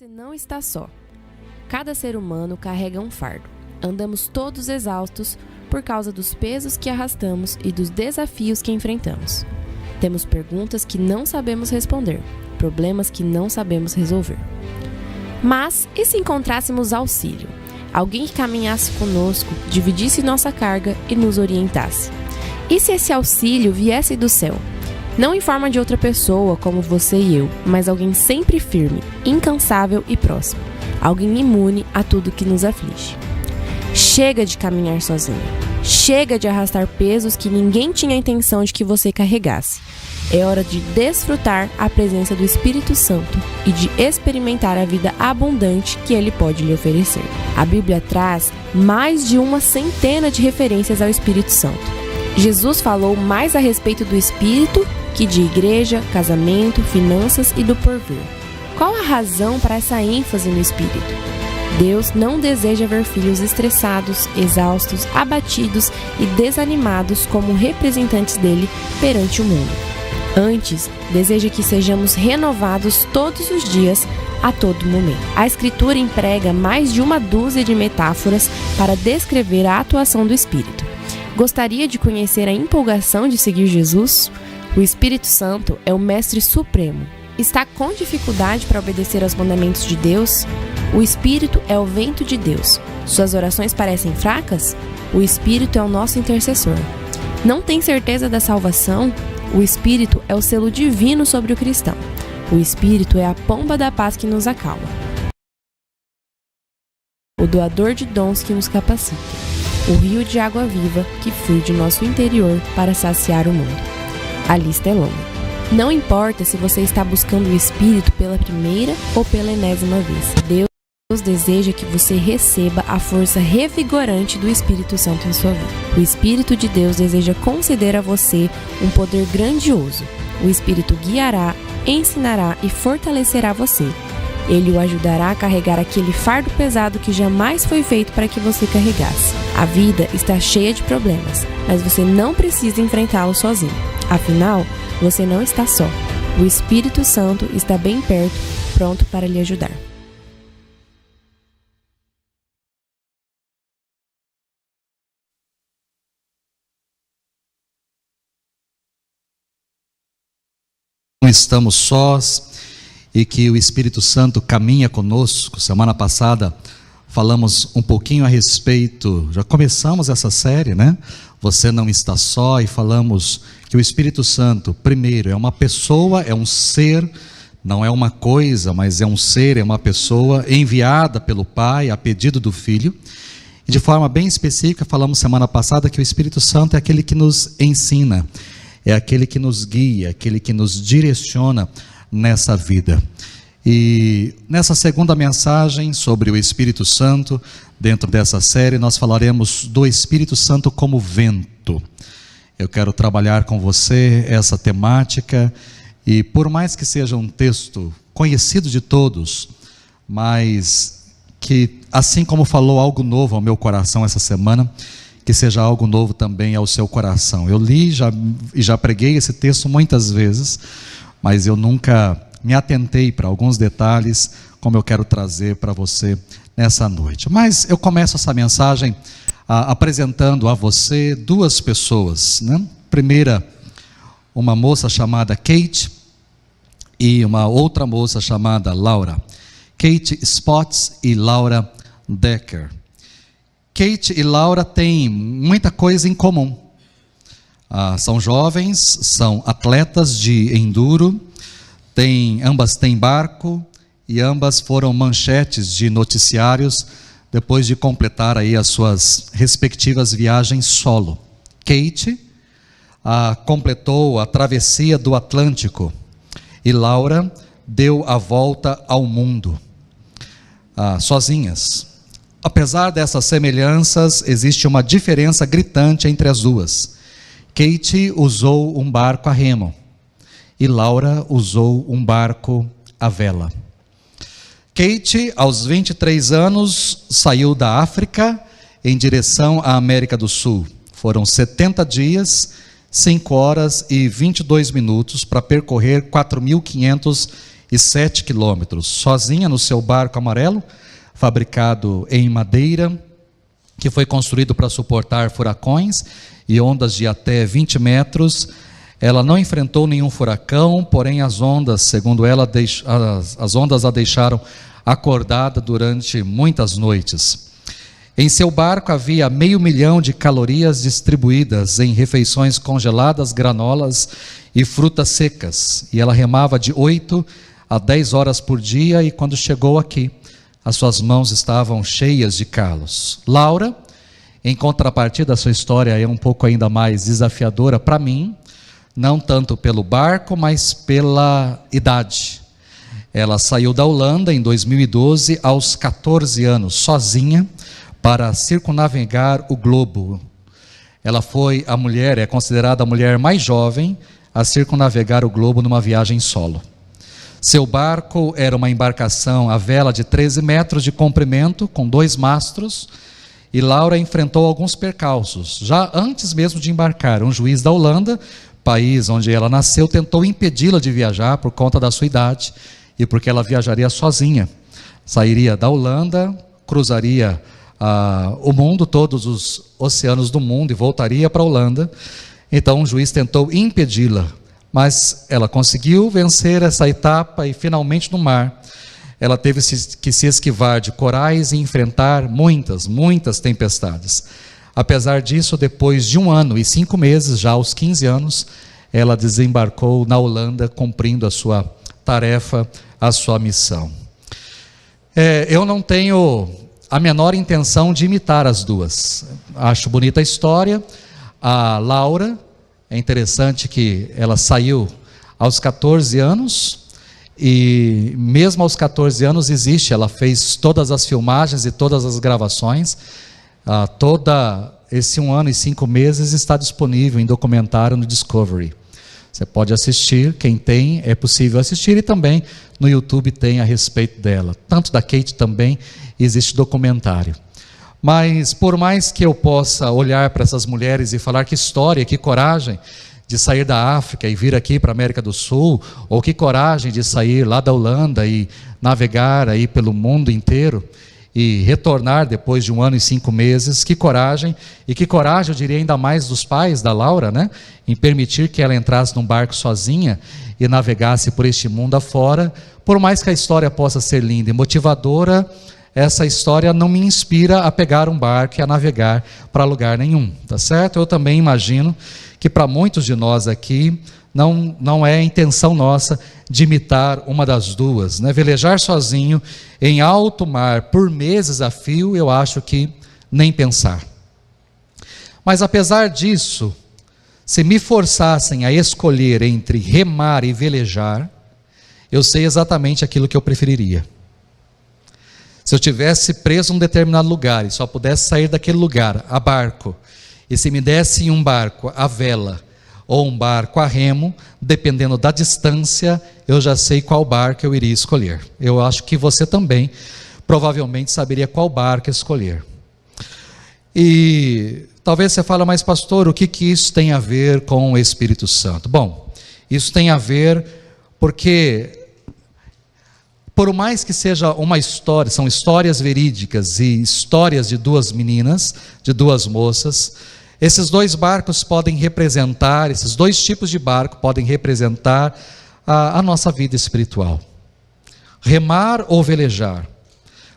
Você não está só. Cada ser humano carrega um fardo. Andamos todos exaustos por causa dos pesos que arrastamos e dos desafios que enfrentamos. Temos perguntas que não sabemos responder, problemas que não sabemos resolver. Mas, e se encontrássemos auxílio? Alguém que caminhasse conosco, dividisse nossa carga e nos orientasse? E se esse auxílio viesse do céu? Não em forma de outra pessoa, como você e eu, mas alguém sempre firme, incansável e próximo. Alguém imune a tudo que nos aflige. Chega de caminhar sozinho. Chega de arrastar pesos que ninguém tinha a intenção de que você carregasse. É hora de desfrutar a presença do Espírito Santo e de experimentar a vida abundante que Ele pode lhe oferecer. A Bíblia traz mais de 100 de referências ao Espírito Santo. Jesus falou mais a respeito do Espírito que de igreja, casamento, finanças e do porvir. Qual a razão para essa ênfase no Espírito? Deus não deseja ver filhos estressados, exaustos, abatidos e desanimados como representantes dele perante o mundo. Antes, deseja que sejamos renovados todos os dias, a todo momento. A Escritura emprega mais de 12 de metáforas para descrever a atuação do Espírito. Gostaria de conhecer a empolgação de seguir Jesus? O Espírito Santo é o Mestre Supremo. Está com dificuldade para obedecer aos mandamentos de Deus? O Espírito é o vento de Deus. Suas orações parecem fracas? O Espírito é o nosso intercessor. Não tem certeza da salvação? O Espírito é o selo divino sobre o cristão. O Espírito é a pomba da paz que nos acalma. O doador de dons que nos capacita. O rio de água viva que flui de nosso interior para saciar o mundo. A lista é longa. Não importa se você está buscando o Espírito pela primeira ou pela enésima vez. Deus deseja que você receba a força revigorante do Espírito Santo em sua vida. O Espírito de Deus deseja conceder a você um poder grandioso. O Espírito guiará, ensinará e fortalecerá você. Ele o ajudará a carregar aquele fardo pesado que jamais foi feito para que você carregasse. A vida está cheia de problemas, mas você não precisa enfrentá-los sozinho. Afinal, você não está só. O Espírito Santo está bem perto, pronto para lhe ajudar. Não estamos sós e que o Espírito Santo caminha conosco. Semana passada falamos um pouquinho a respeito, já começamos essa série, né? Você não está só, e falamos que o Espírito Santo, primeiro, é uma pessoa, é um ser, não é uma coisa, mas é um ser, é uma pessoa enviada pelo Pai a pedido do Filho. E de forma bem específica, falamos semana passada que o Espírito Santo é aquele que nos ensina, é aquele que nos guia, aquele que nos direciona nessa vida. E nessa segunda mensagem sobre o Espírito Santo, dentro dessa série, nós falaremos do Espírito Santo como vento. Eu quero trabalhar com você essa temática, e por mais que seja um texto conhecido de todos, mas que, assim como falou algo novo ao meu coração essa semana, que seja algo novo também ao seu coração. Eu li e já preguei esse texto muitas vezes, mas eu nunca me atentei para alguns detalhes como eu quero trazer para você nessa noite. Mas eu começo essa mensagem apresentando a você duas pessoas, né? Primeira, uma moça chamada Kate e uma outra moça chamada Laura. Kate Spotts e Laura Decker. Kate e Laura têm muita coisa em comum. São jovens, são atletas de enduro, ambas têm barco e ambas foram manchetes de noticiários depois de completar aí as suas respectivas viagens solo. Kate completou a travessia do Atlântico e Laura deu a volta ao mundo, sozinhas. Apesar dessas semelhanças, existe uma diferença gritante entre as duas. Kate usou um barco a remo e Laura usou um barco à vela. Kate, aos 23 anos, saiu da África em direção à América do Sul. Foram 70 dias, 5 horas e 22 minutos para percorrer 4.500 1,7 quilômetros, sozinha no seu barco amarelo, fabricado em madeira, que foi construído para suportar furacões e ondas de até 20 metros. Ela não enfrentou nenhum furacão, porém as ondas, segundo ela, as ondas a deixaram acordada durante muitas noites. Em seu barco havia 500 mil de calorias distribuídas em refeições congeladas, granolas e frutas secas. E ela remava de 8 a 10 horas por dia, e quando chegou aqui, as suas mãos estavam cheias de calos. Laura, em contrapartida, a sua história é um pouco ainda mais desafiadora para mim, não tanto pelo barco, mas pela idade. Ela saiu da Holanda em 2012, aos 14 anos, sozinha, para circunnavegar o globo. Ela foi a mulher, é considerada a mulher mais jovem a circunnavegar o globo numa viagem solo. Seu barco era uma embarcação à vela de 13 metros de comprimento, com 2 mastros, e Laura enfrentou alguns percalços. Já antes mesmo de embarcar, um juiz da Holanda, país onde ela nasceu, tentou impedi-la de viajar por conta da sua idade e porque ela viajaria sozinha. Sairia da Holanda, cruzaria o mundo, todos os oceanos do mundo, e voltaria para a Holanda. Então o juiz tentou impedi-la, mas ela conseguiu vencer essa etapa, e finalmente no mar ela teve que se esquivar de corais e enfrentar muitas tempestades. Apesar disso, depois de 1 ano e 5 meses, já aos 15 anos, ela desembarcou na Holanda, cumprindo a sua tarefa, a sua missão. Eu não tenho a menor intenção de imitar as duas. Acho bonita a história. A Laura, é interessante que ela saiu aos 14 anos, e mesmo aos 14 anos ela fez todas as filmagens e todas as gravações. Toda esse 1 ano e 5 meses está disponível em documentário no Discovery. Você pode assistir, quem tem, é possível assistir, e também no YouTube tem a respeito dela. Tanto da Kate também existe documentário. Mas por mais que eu possa olhar para essas mulheres e falar que história, que coragem de sair da África e vir aqui para a América do Sul, ou que coragem de sair lá da Holanda e navegar aí pelo mundo inteiro e retornar depois de 1 ano e 5 meses, que coragem, eu diria ainda mais dos pais da Laura, né? Em permitir que ela entrasse num barco sozinha e navegasse por este mundo afora. Por mais que a história possa ser linda e motivadora, essa história não me inspira a pegar um barco e a navegar para lugar nenhum, tá certo? Eu também imagino que para muitos de nós aqui, não é a intenção nossa de imitar uma das duas, né? Velejar sozinho em alto mar por meses a fio, eu acho que nem pensar. Mas apesar disso, se me forçassem a escolher entre remar e velejar, eu sei exatamente aquilo que eu preferiria. Se eu tivesse preso em um determinado lugar e só pudesse sair daquele lugar a barco, e se me dessem um barco à vela ou um barco a remo, dependendo da distância, eu já sei qual barco eu iria escolher. Eu acho que você também provavelmente saberia qual barco escolher. E talvez você fale, mas pastor, o que isso tem a ver com o Espírito Santo? Bom, isso tem a ver porque, por mais que seja uma história, são histórias verídicas e histórias de 2 meninas, de 2 moças, esses 2 barcos podem representar, esses 2 tipos de barco podem representar a nossa vida espiritual. Remar ou velejar?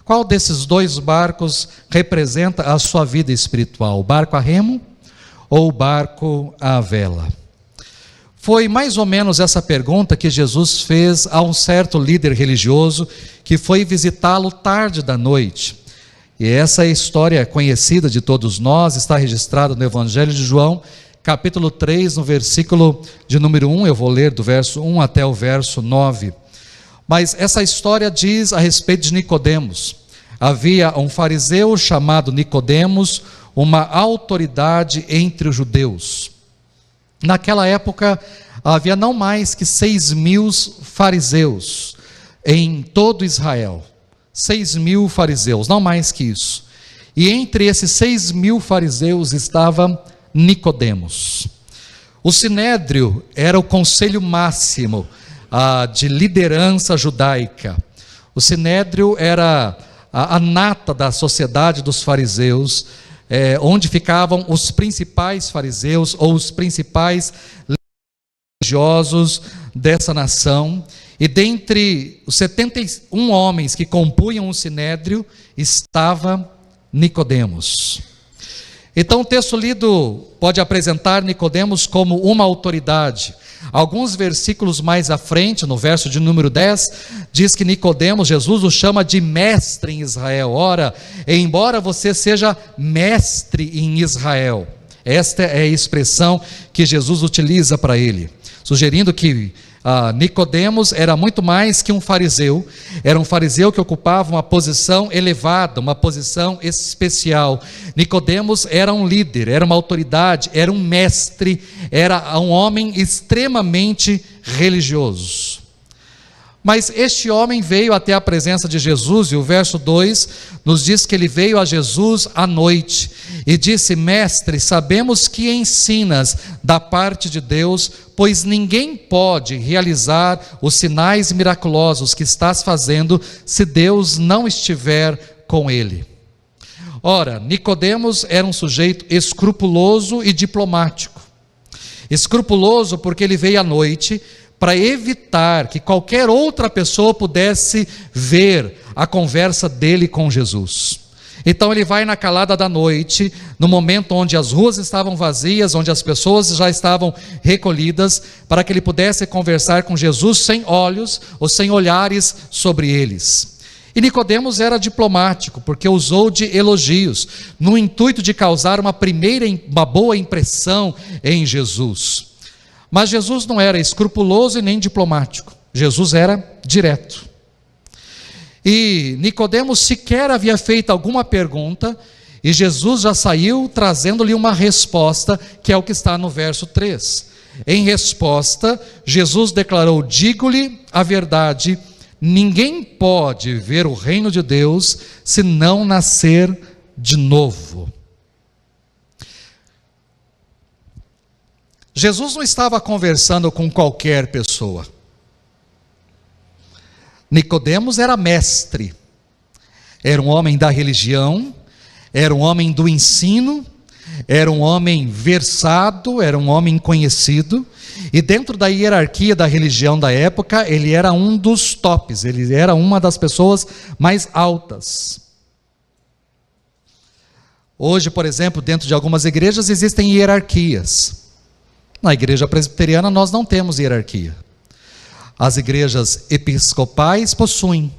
Qual desses 2 barcos representa a sua vida espiritual? O barco a remo ou o barco à vela? Foi mais ou menos essa pergunta que Jesus fez a um certo líder religioso que foi visitá-lo tarde da noite. E essa história conhecida de todos nós, está registrada no Evangelho de João, capítulo 3, no versículo de número 1, eu vou ler do verso 1 até o verso 9. Mas essa história diz a respeito de Nicodemos. Havia um fariseu chamado Nicodemos, uma autoridade entre os judeus. Naquela época, havia não mais que 6.000 fariseus em todo Israel. 6.000 fariseus, não mais que isso. E entre esses 6.000 fariseus estava Nicodemos. O Sinédrio era o conselho máximo, de liderança judaica. O sinédrio era a nata da sociedade dos fariseus, onde ficavam os principais fariseus ou os principais religiosos dessa nação. E dentre os 71 homens que compunham o sinédrio estava Nicodemos. Então o texto lido pode apresentar Nicodemos como uma autoridade. Alguns versículos mais à frente, no verso de número 10, diz que Nicodemos, Jesus o chama de mestre em Israel. Ora, embora você seja mestre em Israel, esta é a expressão que Jesus utiliza para ele, sugerindo que Nicodemos era muito mais que um fariseu. Era um fariseu que ocupava uma posição elevada, uma posição especial. Nicodemos era um líder, era uma autoridade, era um mestre, era um homem extremamente religioso. Mas este homem veio até a presença de Jesus, e o verso 2 nos diz que ele veio a Jesus à noite e disse: mestre, sabemos que ensinas da parte de Deus, pois ninguém pode realizar os sinais miraculosos que estás fazendo se Deus não estiver com ele. Ora, Nicodemos era um sujeito escrupuloso e diplomático. Escrupuloso porque ele veio à noite para evitar que qualquer outra pessoa pudesse ver a conversa dele com Jesus. Então ele vai na calada da noite, no momento onde as ruas estavam vazias, onde as pessoas já estavam recolhidas, para que ele pudesse conversar com Jesus sem olhos ou sem olhares sobre eles. E Nicodemos era diplomático, porque usou de elogios, no intuito de causar uma boa impressão em Jesus. Mas Jesus não era escrupuloso e nem diplomático. Jesus era direto. E Nicodemos sequer havia feito alguma pergunta, e Jesus já saiu trazendo-lhe uma resposta, que é o que está no verso 3. Em resposta, Jesus declarou: digo-lhe a verdade, ninguém pode ver o reino de Deus se não nascer de novo. Jesus não estava conversando com qualquer pessoa. Nicodemos era mestre, era um homem da religião, era um homem do ensino, era um homem versado, era um homem conhecido, e dentro da hierarquia da religião da época, ele era um dos tops, ele era uma das pessoas mais altas. Hoje, por exemplo, dentro de algumas igrejas existem hierarquias. Na igreja presbiteriana nós não temos hierarquia. As igrejas episcopais possuem.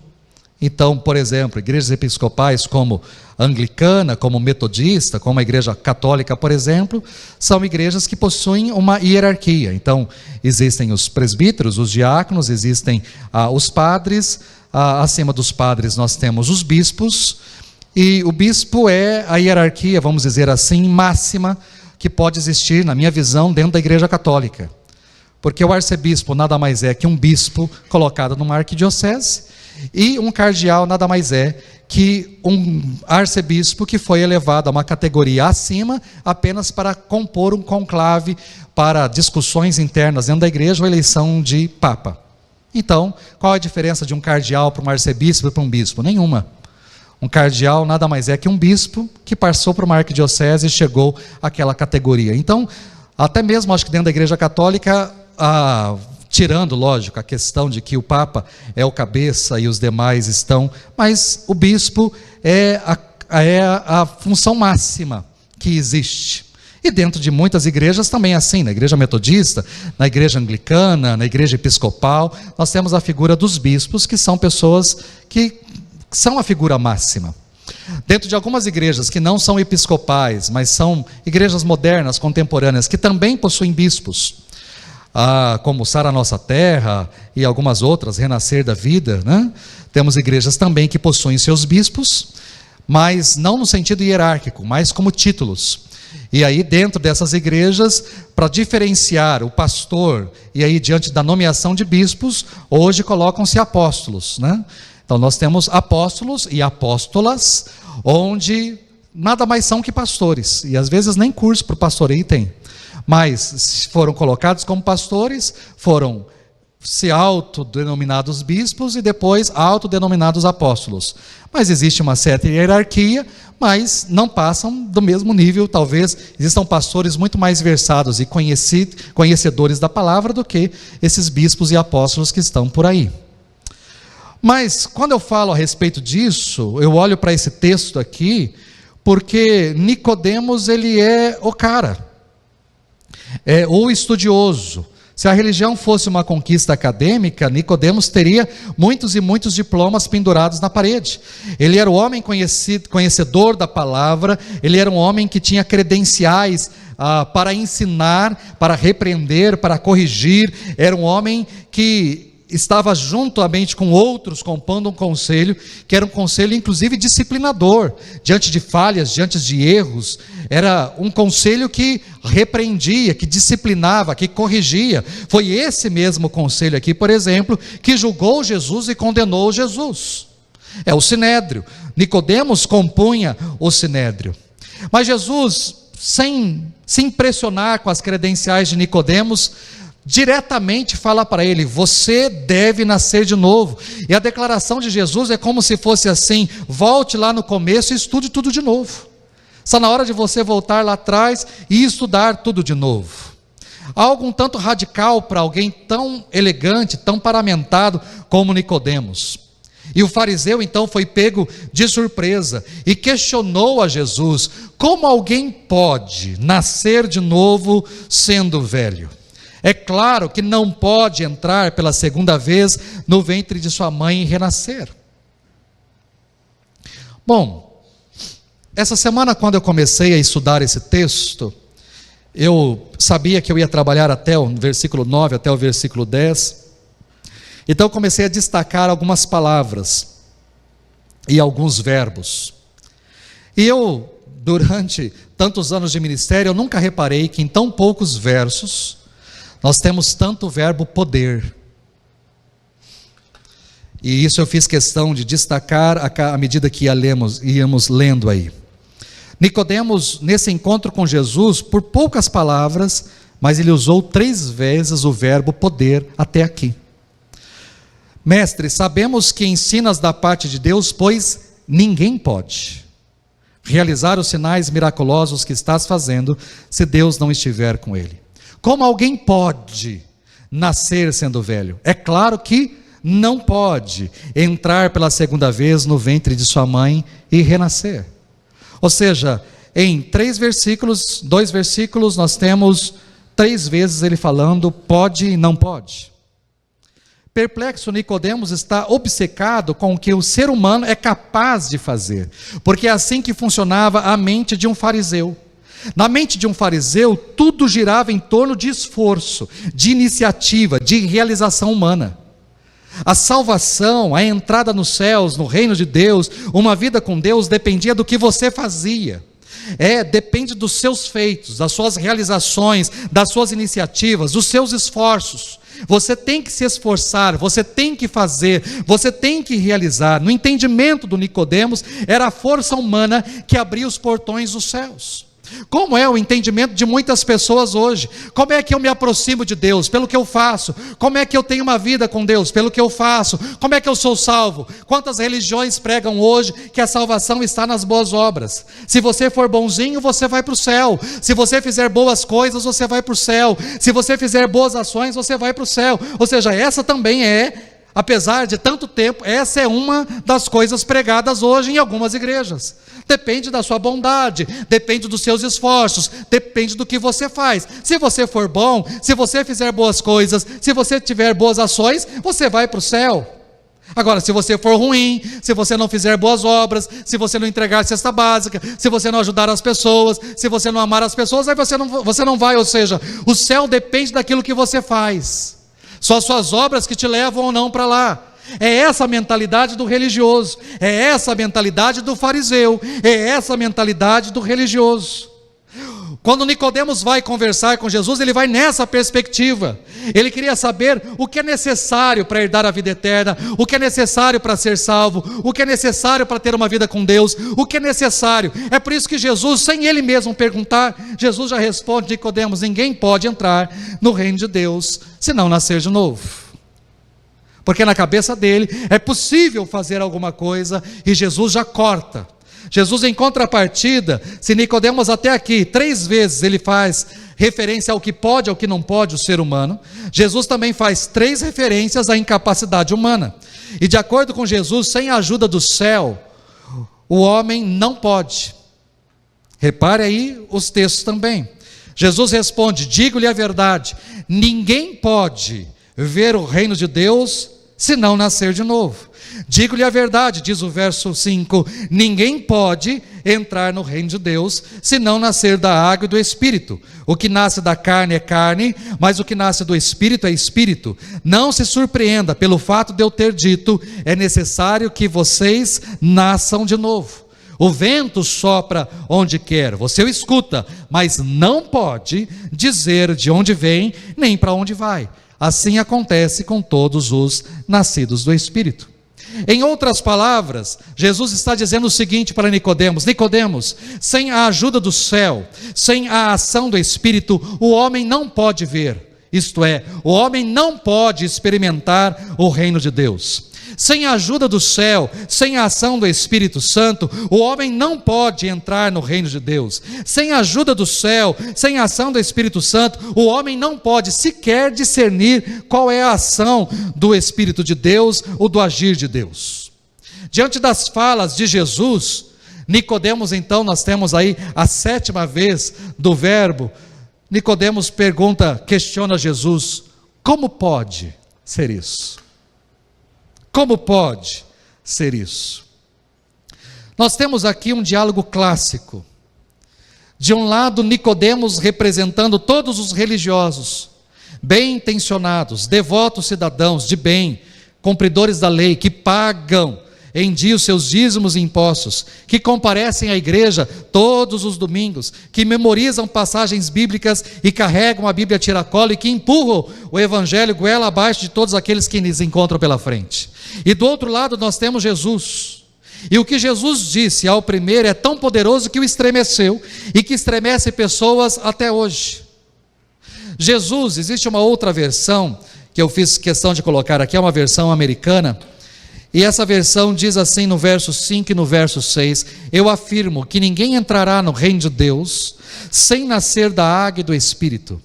Então, por exemplo, igrejas episcopais como anglicana, como metodista, como a igreja católica, por exemplo, são igrejas que possuem uma hierarquia. Então, existem os presbíteros, os diáconos, existem os padres, acima dos padres nós temos os bispos, e o bispo é a hierarquia, vamos dizer assim, máxima, que pode existir, na minha visão, dentro da igreja católica. Porque o arcebispo nada mais é que um bispo colocado numa arquidiocese, e um cardeal nada mais é que um arcebispo que foi elevado a uma categoria acima, apenas para compor um conclave para discussões internas dentro da igreja ou eleição de papa. Então, qual a diferença de um cardeal para um arcebispo e para um bispo? Nenhuma. Um cardeal nada mais é que um bispo que passou por uma arquidiocese e chegou àquela categoria. Então, até mesmo acho que dentro da igreja católica, tirando, lógico, a questão de que o Papa é o cabeça e os demais estão, mas o bispo é a função máxima que existe. E dentro de muitas igrejas também é assim, na igreja metodista, na igreja anglicana, na igreja episcopal, nós temos a figura dos bispos, que são pessoas que são a figura máxima. Dentro de algumas igrejas que não são episcopais, mas são igrejas modernas, contemporâneas, que também possuem bispos, como Sara Nossa Terra e algumas outras, Renascer da Vida, né? Temos igrejas também que possuem seus bispos, mas não no sentido hierárquico, mas como títulos. E aí dentro dessas igrejas, para diferenciar o pastor, e aí diante da nomeação de bispos, hoje colocam-se apóstolos, né? Então nós temos apóstolos e apóstolas, onde nada mais são que pastores, e às vezes nem curso para o pastoreio tem, mas foram colocados como pastores, foram se autodenominados bispos e depois autodenominados apóstolos. Mas existe uma certa hierarquia, mas não passam do mesmo nível. Talvez existam pastores muito mais versados e conhecedores da palavra do que esses bispos e apóstolos que estão por aí. Mas quando eu falo a respeito disso, eu olho para esse texto aqui, porque Nicodemos, ele é o cara, é o estudioso. Se a religião fosse uma conquista acadêmica, Nicodemos teria muitos e muitos diplomas pendurados na parede. Ele era o homem conhecedor da palavra, ele era um homem que tinha credenciais para ensinar, para repreender, para corrigir. Era um homem que estava juntamente com outros, compondo um conselho, que era um conselho inclusive disciplinador, diante de falhas, diante de erros. Era um conselho que repreendia, que disciplinava, que corrigia. Foi esse mesmo conselho aqui, por exemplo, que julgou Jesus e condenou Jesus. É o Sinédrio. Nicodemos compunha o Sinédrio. Mas Jesus, sem se impressionar com as credenciais de Nicodemos, diretamente fala para ele: você deve nascer de novo. E a declaração de Jesus é como se fosse assim: volte lá no começo e estude tudo de novo. Está na hora de você voltar lá atrás e estudar tudo de novo. Algo um tanto radical para alguém tão elegante, tão paramentado como Nicodemos. E o fariseu então foi pego de surpresa e questionou a Jesus: como alguém pode nascer de novo sendo velho? É claro que não pode entrar pela segunda vez no ventre de sua mãe e renascer. Bom, essa semana, quando eu comecei a estudar esse texto, eu sabia que eu ia trabalhar até o versículo 9, até o versículo 10. Então eu comecei a destacar algumas palavras e alguns verbos. E eu, durante tantos anos de ministério, eu nunca reparei que em tão poucos versos nós temos tanto verbo poder. E isso eu fiz questão de destacar à medida que íamos lendo aí. Nicodemos, nesse encontro com Jesus, por poucas palavras, mas ele usou 3 vezes o verbo poder até aqui. Mestre, sabemos que ensinas da parte de Deus, pois ninguém pode realizar os sinais miraculosos que estás fazendo, se Deus não estiver com ele. Como alguém pode nascer sendo velho? É claro que não pode entrar pela segunda vez no ventre de sua mãe e renascer. Ou seja, em 2 versículos, nós temos 3 vezes ele falando pode e não pode. Perplexo, Nicodemos está obcecado com o que o ser humano é capaz de fazer, porque é assim que funcionava a mente de um fariseu. Na mente de um fariseu, tudo girava em torno de esforço, de iniciativa, de realização humana. A salvação, a entrada nos céus, no reino de Deus, uma vida com Deus, dependia do que você fazia. Depende dos seus feitos, das suas realizações, das suas iniciativas, dos seus esforços. Você tem que se esforçar, você tem que fazer, você tem que realizar. No entendimento do Nicodemos, era a força humana que abria os portões dos céus. Como é o entendimento de muitas pessoas hoje? Como é que eu me aproximo de Deus? Pelo que eu faço. Como é que eu tenho uma vida com Deus? Pelo que eu faço. Como é que eu sou salvo? Quantas religiões pregam hoje que a salvação está nas boas obras? Se você for bonzinho, você vai para o céu. Se você fizer boas coisas, você vai para o céu. Se você fizer boas ações, você vai para o céu. Ou seja, essa também apesar de tanto tempo, essa é uma das coisas pregadas hoje em algumas igrejas. Depende da sua bondade, depende dos seus esforços, depende do que você faz. Se você for bom, se você fizer boas coisas, se você tiver boas ações, você vai para o céu. Agora, se você for ruim, se você não fizer boas obras, se você não entregar cesta básica, se você não ajudar as pessoas, se você não amar as pessoas, aí você não vai. Ou seja, o céu depende daquilo que você faz. São as suas obras que te levam ou não para lá. É essa a mentalidade do religioso, é essa a mentalidade do fariseu, é essa a mentalidade do religioso. Quando Nicodemos vai conversar com Jesus, ele vai nessa perspectiva. Ele queria saber o que é necessário para herdar a vida eterna, o que é necessário para ser salvo, o que é necessário para ter uma vida com Deus, o que é necessário. É por isso que Jesus, sem ele mesmo perguntar, Jesus já responde: Nicodemos, ninguém pode entrar no reino de Deus se não nascer de novo. porque na cabeça dele é possível fazer alguma coisa e Jesus já corta. Jesus, em contrapartida, se Nicodemos até aqui 3 vezes ele faz referência ao que pode, ao que não pode o ser humano, Jesus também faz 3 referências à incapacidade humana. E de acordo com Jesus, sem a ajuda do céu, o homem não pode. Repare aí os textos também. Jesus responde: digo-lhe a verdade, ninguém pode ver o reino de Deus se não nascer de novo. Digo-lhe a verdade, diz o verso 5, ninguém pode entrar no reino de Deus se não nascer da água e do Espírito. O que nasce da carne é carne, mas o que nasce do Espírito é Espírito. Não se surpreenda pelo fato de eu ter dito, é necessário que vocês nasçam de novo. O vento sopra onde quer, você o escuta, mas não pode dizer de onde vem, nem para onde vai. Assim acontece com todos os nascidos do Espírito. Em outras palavras, Jesus está dizendo o seguinte para Nicodemos: Nicodemos, sem a ajuda do céu, sem a ação do Espírito, o homem não pode ver, isto é, o homem não pode experimentar o reino de Deus. Sem a ajuda do céu, sem a ação do Espírito Santo, o homem não pode entrar no reino de Deus. Sem a ajuda do céu, sem a ação do Espírito Santo, o homem não pode sequer discernir qual é a ação do Espírito de Deus ou do agir de Deus. Diante das falas de Jesus, Nicodemos, então, nós temos aí a 7ª vez do verbo. Nicodemos questiona Jesus: como pode ser isso? Como pode ser isso? Nós temos aqui um diálogo clássico. De um lado, Nicodemos representando todos os religiosos, bem intencionados, devotos cidadãos de bem, cumpridores da lei, que pagam em dia os seus dízimos e impostos, que comparecem à igreja todos os domingos, que memorizam passagens bíblicas e carregam a Bíblia a tiracolo e que empurram o evangelho goela abaixo de todos aqueles que lhes encontram pela frente. E do outro lado nós temos Jesus. E o que Jesus disse ao primeiro é tão poderoso que o estremeceu e que estremece pessoas até hoje. Jesus, existe uma outra versão que eu fiz questão de colocar aqui, é uma versão americana. E essa versão diz assim no verso 5 e no verso 6: eu afirmo que ninguém entrará no reino de Deus sem nascer da água e do Espírito.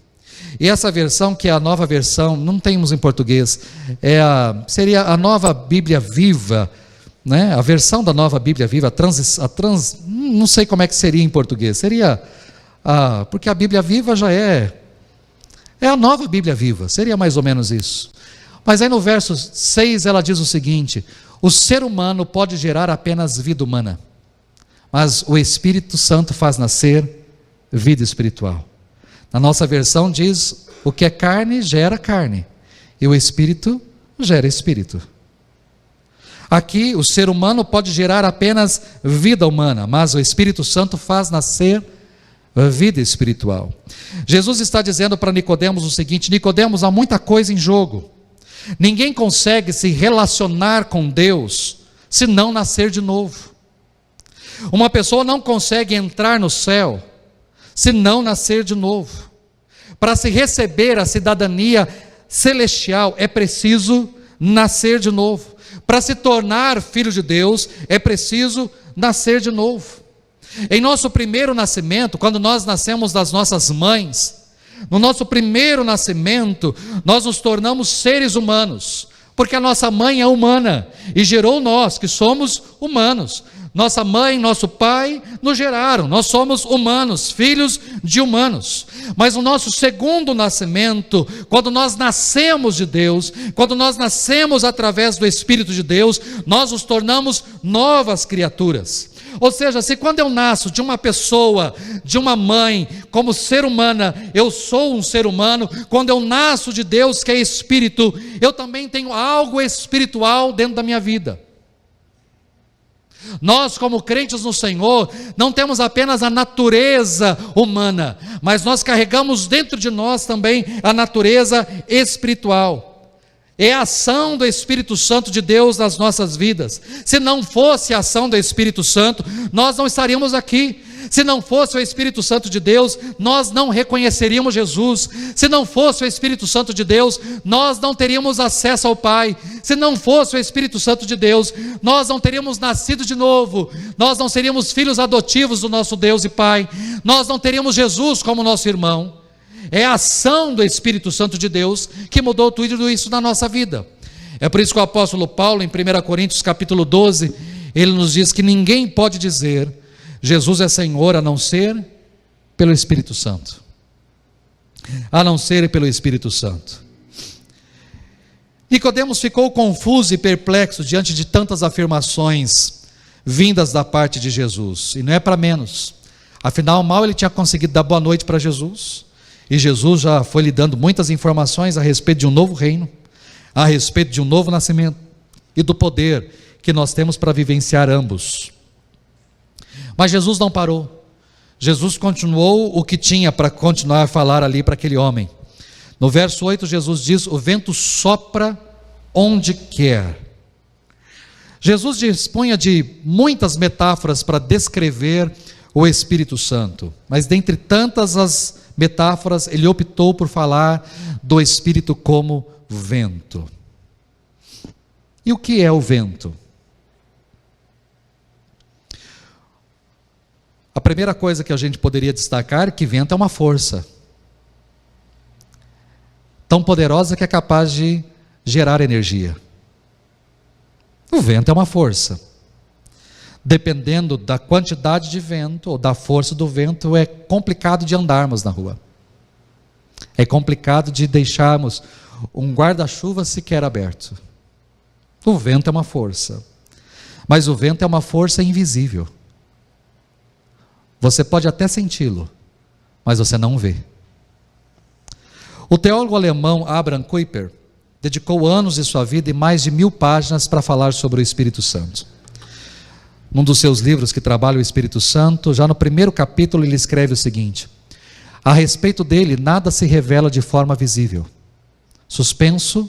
E essa versão, que é a nova versão, não temos em português, seria a nova Bíblia Viva, né? A versão da nova Bíblia Viva, não sei como é que seria em português, porque a Bíblia Viva já é a nova Bíblia Viva, seria mais ou menos isso. Mas aí no verso 6 ela diz o seguinte: o ser humano pode gerar apenas vida humana, mas o Espírito Santo faz nascer vida espiritual. Na nossa versão diz: o que é carne gera carne, e o Espírito gera Espírito. Aqui o ser humano pode gerar apenas vida humana, mas o Espírito Santo faz nascer vida espiritual. Jesus está dizendo para Nicodemos o seguinte: Nicodemos, há muita coisa em jogo. Ninguém consegue se relacionar com Deus se não nascer de novo. Uma pessoa não consegue entrar no céu se não nascer de novo. Para se receber a cidadania celestial é preciso nascer de novo. Para se tornar filho de Deus é preciso nascer de novo. Em nosso primeiro nascimento, quando nós nascemos das nossas mães, no nosso primeiro nascimento, nós nos tornamos seres humanos, porque a nossa mãe é humana e gerou nós, que somos humanos. Nossa mãe, nosso pai nos geraram, nós somos humanos, filhos de humanos. Mas o nosso segundo nascimento, quando nós nascemos de Deus, quando nós nascemos através do Espírito de Deus, nós nos tornamos novas criaturas. Ou seja, se quando eu nasço de uma pessoa, de uma mãe, como ser humana, eu sou um ser humano, quando eu nasço de Deus, que é Espírito, eu também tenho algo espiritual dentro da minha vida. Nós, como crentes no Senhor, não temos apenas a natureza humana, mas nós carregamos dentro de nós também a natureza espiritual. É a ação do Espírito Santo de Deus nas nossas vidas. Se não fosse a ação do Espírito Santo, nós não estaríamos aqui. Se não fosse o Espírito Santo de Deus, nós não reconheceríamos Jesus. Se não fosse o Espírito Santo de Deus, nós não teríamos acesso ao Pai. Se não fosse o Espírito Santo de Deus, nós não teríamos nascido de novo. Nós não seríamos filhos adotivos do nosso Deus e Pai. Nós não teríamos Jesus como nosso irmão. É a ação do Espírito Santo de Deus que mudou tudo isso na nossa vida. É por isso que o apóstolo Paulo, em 1 Coríntios capítulo 12, ele nos diz que ninguém pode dizer Jesus é Senhor a não ser pelo Espírito Santo. A não ser pelo Espírito Santo. Nicodemos ficou confuso e perplexo diante de tantas afirmações vindas da parte de Jesus. E não é para menos. Afinal, mal ele tinha conseguido dar boa noite para Jesus. E Jesus já foi lhe dando muitas informações a respeito de um novo reino, a respeito de um novo nascimento e do poder que nós temos para vivenciar ambos. Mas Jesus não parou. Jesus continuou o que tinha para continuar a falar ali para aquele homem. No verso 8, Jesus diz: o vento sopra onde quer. Jesus dispunha de muitas metáforas para descrever o Espírito Santo, mas dentre tantas as metáforas, ele optou por falar do Espírito como vento. E o que é o vento? A primeira coisa que a gente poderia destacar é que vento é uma força tão poderosa que é capaz de gerar energia. O vento é uma força. Dependendo da quantidade de vento ou da força do vento, é complicado de andarmos na rua. É complicado de deixarmos um guarda-chuva sequer aberto. O vento é uma força. Mas o vento é uma força invisível. Você pode até senti-lo, mas você não vê. O teólogo alemão Abraham Kuyper dedicou anos de sua vida e mais de 1000 páginas para falar sobre o Espírito Santo. Num dos seus livros que trabalha o Espírito Santo, já no primeiro capítulo ele escreve o seguinte: a respeito dele nada se revela de forma visível, suspenso,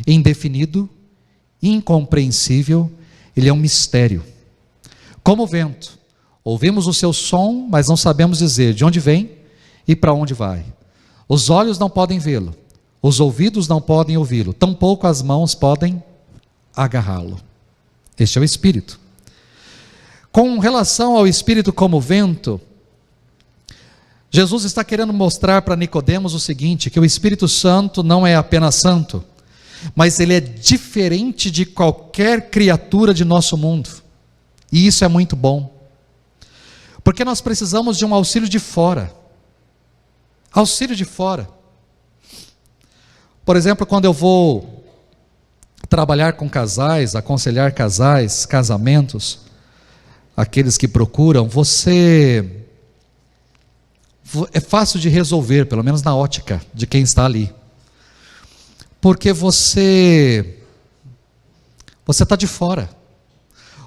indefinido, incompreensível, ele é um mistério. Como o vento, ouvimos o seu som, mas não sabemos dizer de onde vem e para onde vai. Os olhos não podem vê-lo, os ouvidos não podem ouvi-lo, tampouco as mãos podem agarrá-lo. Este é o Espírito. Com relação ao Espírito como vento, Jesus está querendo mostrar para Nicodemos o seguinte, que o Espírito Santo não é apenas santo, mas ele é diferente de qualquer criatura de nosso mundo. E isso é muito bom. Porque nós precisamos de um auxílio de fora. Auxílio de fora. Por exemplo, quando eu vou trabalhar com casais, aconselhar casais, casamentos, aqueles que procuram, é fácil de resolver, pelo menos na ótica de quem está ali. Porque você está de fora.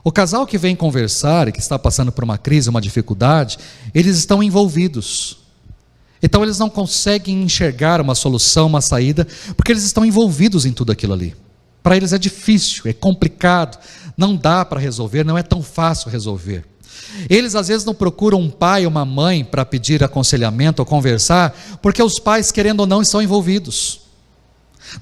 O casal que vem conversar e que está passando por uma crise, uma dificuldade, eles estão envolvidos. Então eles não conseguem enxergar uma solução, uma saída, porque eles estão envolvidos em tudo aquilo ali. Para eles é difícil, é complicado, não dá para resolver, não é tão fácil resolver. Eles às vezes não procuram um pai ou uma mãe para pedir aconselhamento ou conversar, porque os pais, querendo ou não, estão envolvidos.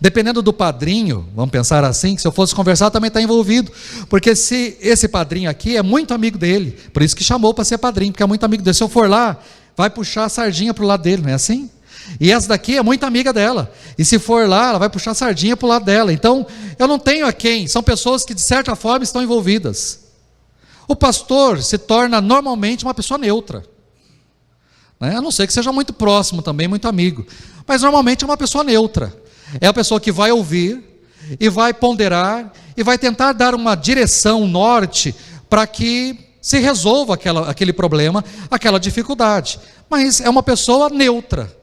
Dependendo do padrinho, vamos pensar assim, que se eu fosse conversar também está envolvido, porque se esse padrinho aqui é muito amigo dele, por isso que chamou para ser padrinho, porque é muito amigo dele. Se eu for lá, vai puxar a sardinha para o lado dele, não é assim? E essa daqui é muito amiga dela, e se for lá, ela vai puxar a sardinha para o lado dela. Então, eu não tenho a quem, são pessoas que de certa forma estão envolvidas. O pastor se torna normalmente uma pessoa neutra, né? A não ser que seja muito próximo também, muito amigo, mas normalmente é uma pessoa neutra. É a pessoa que vai ouvir e vai ponderar e vai tentar dar uma direção, um norte, para que se resolva aquele problema, aquela dificuldade. Mas é uma pessoa neutra,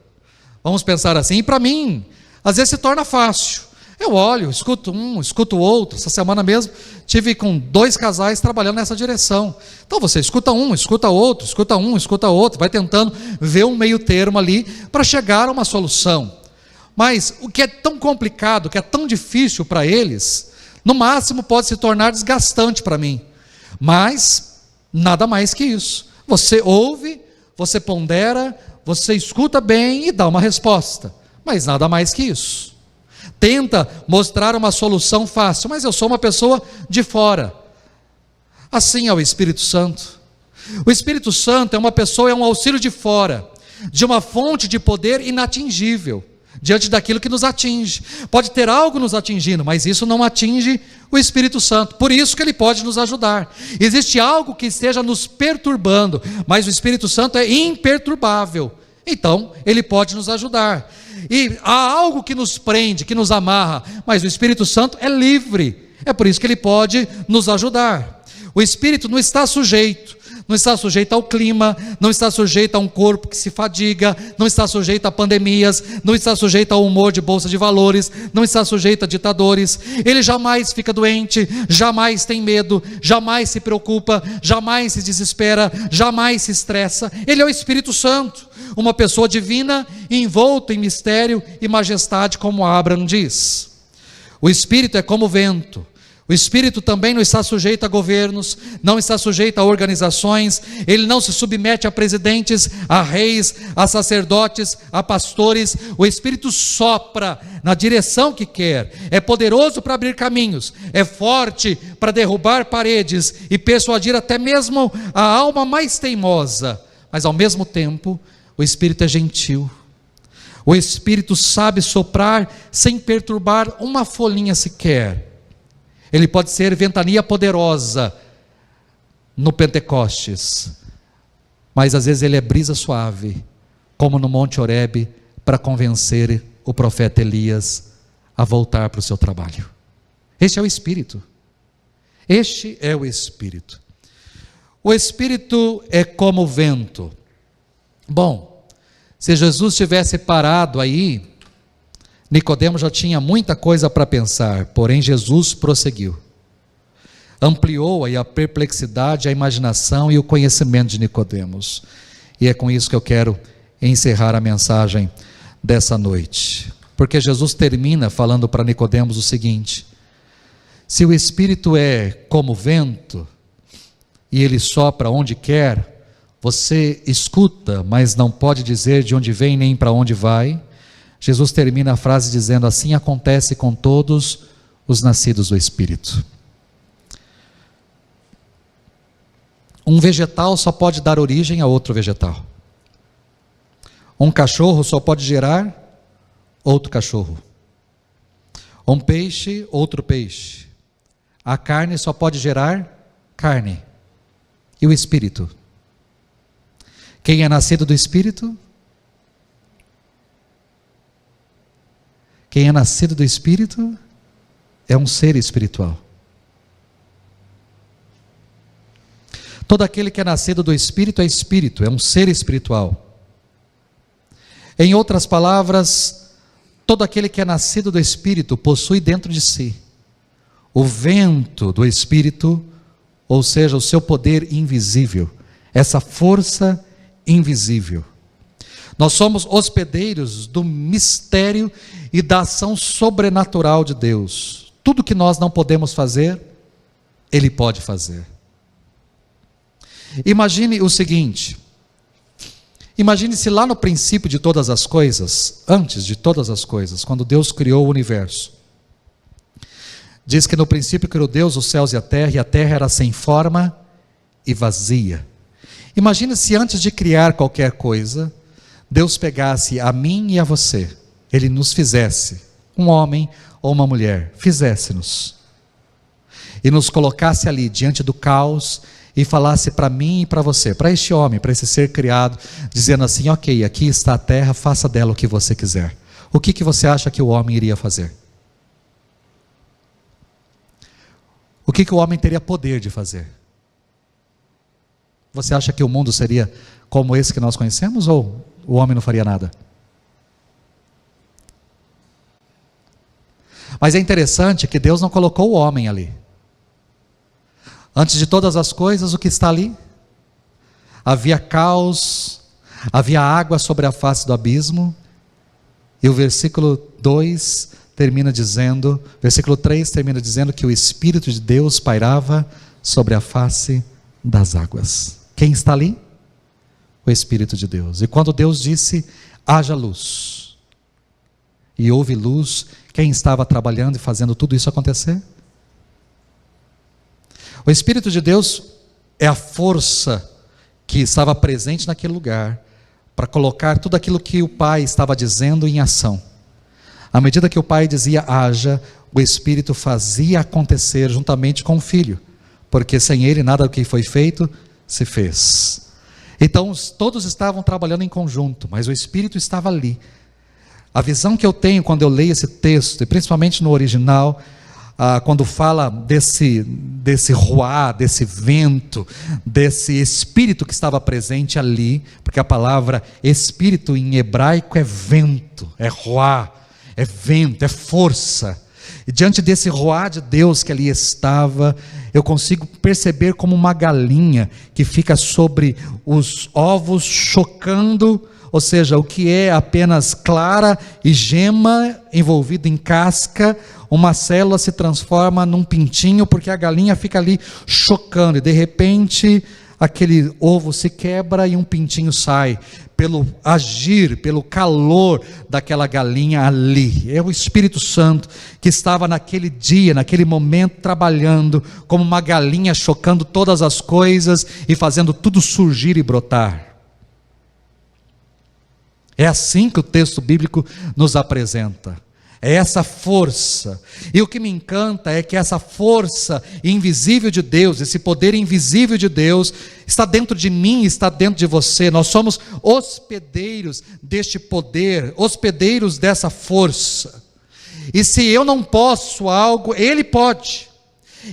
vamos pensar assim. E para mim, às vezes se torna fácil. Eu olho, escuto um, escuto o outro. Essa semana mesmo, tive com 2 casais trabalhando nessa direção. Então você escuta um, escuta outro, escuta um, escuta outro, vai tentando ver um meio termo ali, para chegar a uma solução. Mas o que é tão complicado, o que é tão difícil para eles, no máximo pode se tornar desgastante para mim. Mas, nada mais que isso. Você ouve, você pondera, você escuta bem e dá uma resposta, mas nada mais que isso. Tenta mostrar uma solução fácil, mas eu sou uma pessoa de fora. Assim é o Espírito Santo. O Espírito Santo é uma pessoa, é um auxílio de fora, de uma fonte de poder inatingível, diante daquilo que nos atinge. Pode ter algo nos atingindo, mas isso não atinge o Espírito Santo. Por isso que ele pode nos ajudar. Existe algo que esteja nos perturbando, mas o Espírito Santo é imperturbável. Então, ele pode nos ajudar. E há algo que nos prende, que nos amarra, mas o Espírito Santo é livre. É por isso que ele pode nos ajudar. O Espírito não está sujeito ao clima, não está sujeito a um corpo que se fadiga, não está sujeito a pandemias, não está sujeito ao humor de bolsa de valores, não está sujeito a ditadores. Ele jamais fica doente, jamais tem medo, jamais se preocupa, jamais se desespera, jamais se estressa. Ele é o Espírito Santo, uma pessoa divina, envolta em mistério e majestade, como Abraham diz. O Espírito é como o vento. O Espírito também não está sujeito a governos, não está sujeito a organizações, ele não se submete a presidentes, a reis, a sacerdotes, a pastores. O Espírito sopra na direção que quer, é poderoso para abrir caminhos, é forte para derrubar paredes e persuadir até mesmo a alma mais teimosa, mas ao mesmo tempo o Espírito é gentil. O Espírito sabe soprar sem perturbar uma folhinha sequer. Ele pode ser ventania poderosa no Pentecostes, mas às vezes ele é brisa suave, como no Monte Horebe, para convencer o profeta Elias a voltar para o seu trabalho. Este é o Espírito. Este é o Espírito. O Espírito é como o vento. Bom, se Jesus tivesse parado aí, Nicodemo já tinha muita coisa para pensar, porém Jesus prosseguiu. Ampliou aí a perplexidade, a imaginação e o conhecimento de Nicodemos. E é com isso que eu quero encerrar a mensagem dessa noite. Porque Jesus termina falando para Nicodemos o seguinte: se o Espírito é como vento, e ele sopra onde quer, você escuta, mas não pode dizer de onde vem nem para onde vai. Jesus termina a frase dizendo: assim acontece com todos os nascidos do Espírito. Um vegetal só pode dar origem a outro vegetal. Um cachorro só pode gerar outro cachorro. Um peixe, outro peixe. A carne só pode gerar carne. E o Espírito? Quem é nascido do Espírito? Quem é nascido do Espírito é um ser espiritual. Todo aquele que é nascido do Espírito, é um ser espiritual. Em outras palavras, todo aquele que é nascido do Espírito possui dentro de si o vento do Espírito, ou seja, o seu poder invisível, essa força invisível. Nós somos hospedeiros do mistério e da ação sobrenatural de Deus. Tudo que nós não podemos fazer, Ele pode fazer. Imagine o seguinte: imagine se lá no princípio de todas as coisas, antes de todas as coisas, quando Deus criou o universo, diz que no princípio criou Deus os céus e a terra era sem forma e vazia. Imagine se antes de criar qualquer coisa, Deus pegasse a mim e a você, Ele nos fizesse, um homem ou uma mulher, fizesse-nos, e nos colocasse ali diante do caos, e falasse para mim e para você, para este homem, para esse ser criado, dizendo assim: ok, aqui está a terra, faça dela o que você quiser. O que você acha que o homem iria fazer? O que o homem teria poder de fazer? Você acha que o mundo seria como esse que nós conhecemos, ou o homem não faria nada? Mas é interessante que Deus não colocou o homem ali. Antes de todas as coisas, o que está ali? Havia caos, havia água sobre a face do abismo, e o versículo 2 termina dizendo, versículo 3 termina dizendo que o Espírito de Deus pairava sobre a face das águas. Quem está ali? o Espírito de Deus. E quando Deus disse, haja luz, e houve luz, quem estava trabalhando e fazendo tudo isso acontecer? O Espírito de Deus é a força que estava presente naquele lugar, para colocar tudo aquilo que o Pai estava dizendo em ação. À medida que o Pai dizia haja, o Espírito fazia acontecer juntamente com o Filho, porque sem Ele nada do que foi feito se fez. Então todos estavam trabalhando em conjunto, mas o Espírito estava ali. A visão que eu tenho quando eu leio esse texto, e principalmente no original, quando fala desse ruá, desse vento, desse espírito que estava presente ali, porque a palavra espírito em hebraico é vento, é ruá, é vento, é força. E diante desse ruá de Deus que ali estava, eu consigo perceber como uma galinha que fica sobre os ovos chocando, ou seja, o que é apenas clara e gema envolvida em casca, uma célula se transforma num pintinho, porque a galinha fica ali chocando, e de repente aquele ovo se quebra e um pintinho sai, pelo agir, pelo calor daquela galinha ali. É o Espírito Santo que estava naquele dia, naquele momento, trabalhando como uma galinha, chocando todas as coisas e fazendo tudo surgir e brotar. É assim que o texto bíblico nos apresenta. É essa força, e o que me encanta é que essa força invisível de Deus, esse poder invisível de Deus, está dentro de mim, está dentro de você. Nós somos hospedeiros deste poder, hospedeiros dessa força, e se eu não posso algo, Ele pode.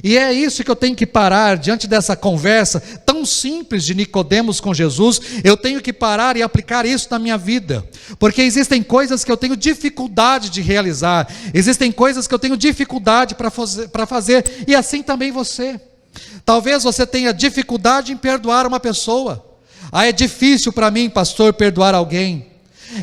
E é isso que eu tenho que parar diante dessa conversa tão simples de Nicodemos com Jesus. Eu tenho que parar e aplicar isso na minha vida, porque existem coisas que eu tenho dificuldade de realizar, existem coisas que eu tenho dificuldade para fazer, e assim também você. Talvez você tenha dificuldade em perdoar uma pessoa. É difícil para mim, pastor, perdoar alguém.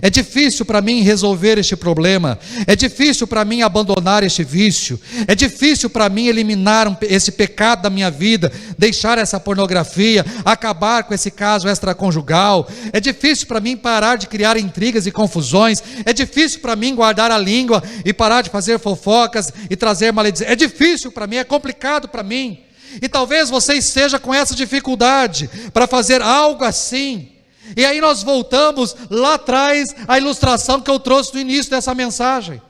É difícil para mim resolver este problema, é difícil para mim abandonar este vício, é difícil para mim eliminar esse pecado da minha vida, deixar essa pornografia, acabar com esse caso extraconjugal, é difícil para mim parar de criar intrigas e confusões, é difícil para mim guardar a língua e parar de fazer fofocas e trazer maledição, é difícil para mim, é complicado para mim, e talvez você esteja com essa dificuldade para fazer algo assim. E aí nós voltamos lá atrás à ilustração que eu trouxe no início dessa mensagem.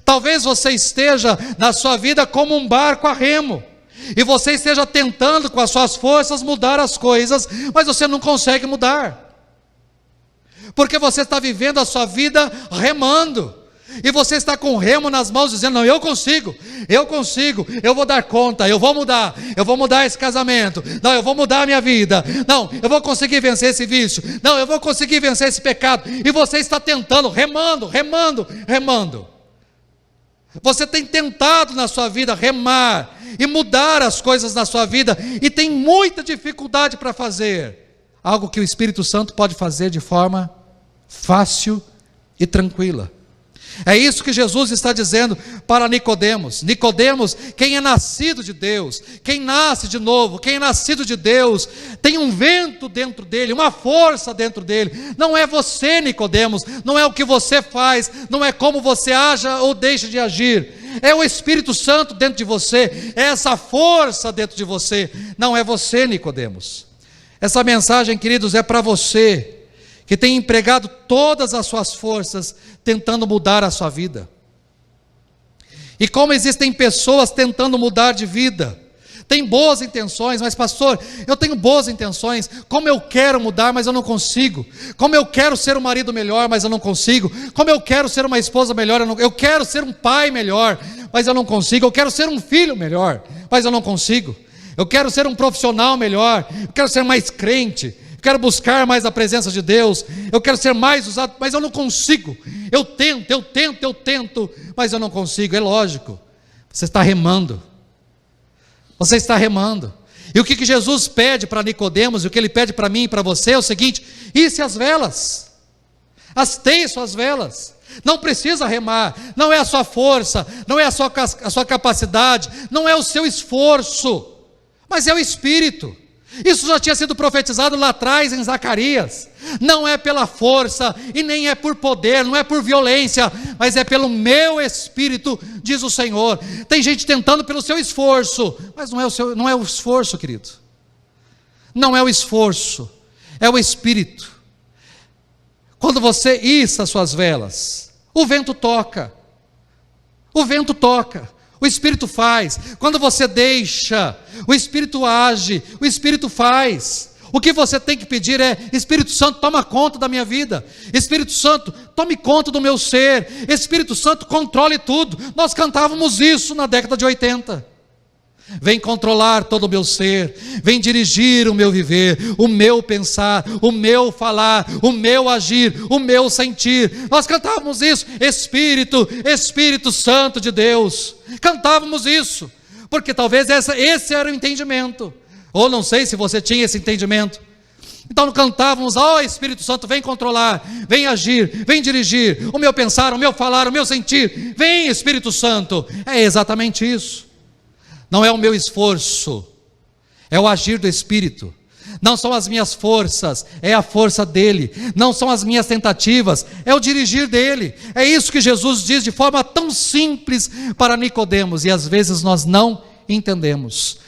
Talvez você esteja na sua vida como um barco a remo, e você esteja tentando com as suas forças mudar as coisas, mas você não consegue mudar, porque você está vivendo a sua vida remando, e você está com o remo nas mãos dizendo, não, eu consigo, eu vou dar conta, eu vou mudar esse casamento, não, eu vou mudar a minha vida, não, eu vou conseguir vencer esse vício, não, eu vou conseguir vencer esse pecado, e você está tentando, remando, você tem tentado na sua vida remar, e mudar as coisas na sua vida, e tem muita dificuldade para fazer, algo que o Espírito Santo pode fazer de forma fácil e tranquila. É isso que Jesus está dizendo para Nicodemos. Nicodemos, quem é nascido de Deus, quem nasce de novo, quem é nascido de Deus, tem um vento dentro dele, uma força dentro dele. Não é você, Nicodemos, não é o que você faz, não é como você haja ou deixa de agir. É o Espírito Santo dentro de você, é essa força dentro de você. Não é você, Nicodemos. Essa mensagem, queridos, é para você que tem empregado todas as suas forças tentando mudar a sua vida. E como existem pessoas tentando mudar de vida, tem boas intenções, mas pastor, eu tenho boas intenções, como eu quero mudar, mas eu não consigo, como eu quero ser um marido melhor, mas eu não consigo, como eu quero ser uma esposa melhor, eu quero ser um pai melhor, mas eu não consigo, eu quero ser um filho melhor, mas eu não consigo, eu quero ser um profissional melhor, eu quero ser mais crente, quero buscar mais a presença de Deus, eu quero ser mais usado, mas eu não consigo, eu tento, mas eu não consigo. É lógico, você está remando, e o que Jesus pede para Nicodemos, e o que Ele pede para mim e para você é o seguinte: isse as velas, hasteie suas velas, não precisa remar, não é a sua força, não é a sua capacidade, não é o seu esforço, mas é o Espírito. Isso já tinha sido profetizado lá atrás em Zacarias. Não é pela força e nem é por poder, não é por violência, mas é pelo meu Espírito, diz o Senhor. Tem gente tentando pelo seu esforço, mas não é o esforço, querido. Não é o esforço, é o Espírito. Quando você issa as suas velas, o vento toca. O vento toca. O Espírito faz. Quando você deixa, o Espírito age, o Espírito faz. O que você tem que pedir é: Espírito Santo, toma conta da minha vida. Espírito Santo, tome conta do meu ser. Espírito Santo, controle tudo. Nós cantávamos isso na década de 80. Vem controlar todo o meu ser, vem dirigir o meu viver, o meu pensar, o meu falar, o meu agir, o meu sentir. Nós cantávamos isso: Espírito, Espírito Santo de Deus. Cantávamos isso, porque talvez esse era o entendimento, ou não sei se você tinha esse entendimento. Então cantávamos: ó Espírito Santo, vem controlar, vem agir, vem dirigir o meu pensar, o meu falar, o meu sentir. Vem, Espírito Santo. É exatamente isso. Não é o meu esforço, é o agir do Espírito. Não são as minhas forças, é a força dele. Não são as minhas tentativas, é o dirigir dele. É isso que Jesus diz de forma tão simples para Nicodemos, e às vezes nós não entendemos.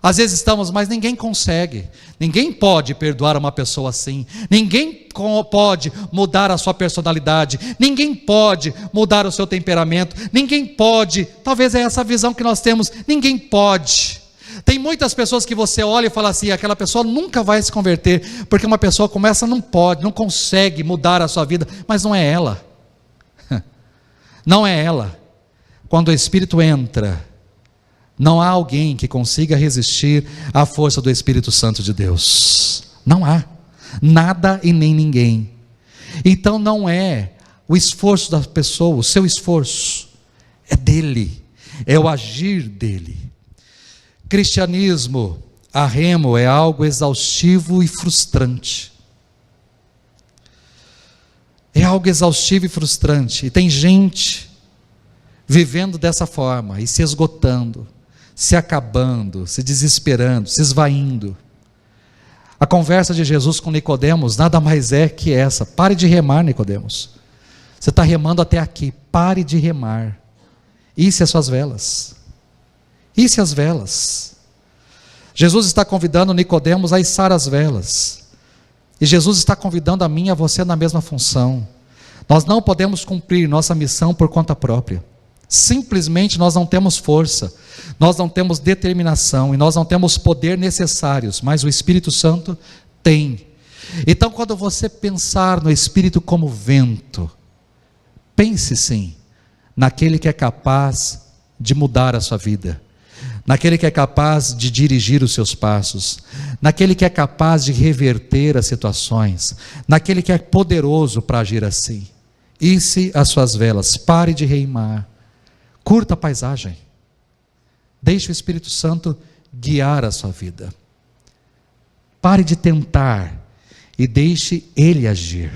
Às vezes estamos, mas ninguém consegue. Ninguém pode perdoar uma pessoa assim. Ninguém pode mudar a sua personalidade. Ninguém pode mudar o seu temperamento. Ninguém pode. Talvez é essa visão que nós temos. Ninguém pode. Tem muitas pessoas que você olha e fala assim: aquela pessoa nunca vai se converter, porque uma pessoa como essa não pode, não consegue mudar a sua vida. Mas não é ela. Não é ela. Quando o Espírito entra, não há alguém que consiga resistir à força do Espírito Santo de Deus. Não há. Nada e nem ninguém. Então não é o esforço da pessoa, o seu esforço. É dele. É o agir dele. Cristianismo, a remo, é algo exaustivo e frustrante. É algo exaustivo e frustrante. E tem gente vivendo dessa forma e se esgotando, se acabando, se desesperando, se esvaindo. A conversa de Jesus com Nicodemos nada mais é que essa: pare de remar, Nicodemos. Você está remando até aqui, pare de remar. Isse as suas velas. Isse as velas. Jesus está convidando Nicodemos a içar as velas. E Jesus está convidando a mim e a você na mesma função. Nós não podemos cumprir nossa missão por conta própria. Simplesmente nós não temos força, nós não temos determinação e nós não temos poder necessários, mas o Espírito Santo tem. Então, quando você pensar no Espírito como vento, pense sim naquele que é capaz de mudar a sua vida, naquele que é capaz de dirigir os seus passos, naquele que é capaz de reverter as situações, naquele que é poderoso para agir assim. Isse as suas velas, pare de reimar. Curta a paisagem. Deixe o Espírito Santo guiar a sua vida. Pare de tentar e deixe Ele agir.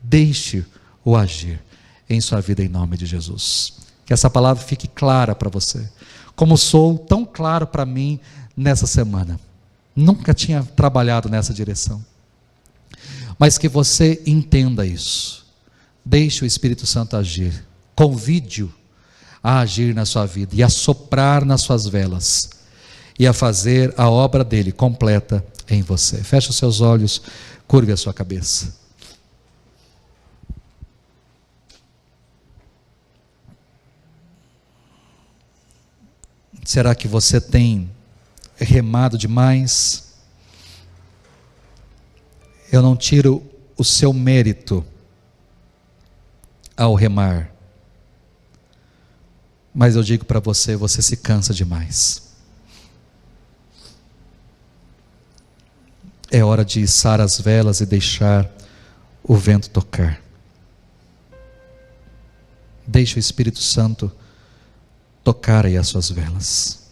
Deixe-o agir em sua vida em nome de Jesus. Que essa palavra fique clara para você, como sou tão claro para mim nessa semana. Nunca tinha trabalhado nessa direção. Mas que você entenda isso. Deixe o Espírito Santo agir. Convide-o a agir na sua vida e a soprar nas suas velas e a fazer a obra dele completa em você. Feche os seus olhos, curve a sua cabeça. Será que você tem remado demais? Eu não tiro o seu mérito ao remar, mas eu digo para você, você se cansa demais. É hora de içar as velas e deixar o vento tocar. Deixe o Espírito Santo tocar aí as suas velas.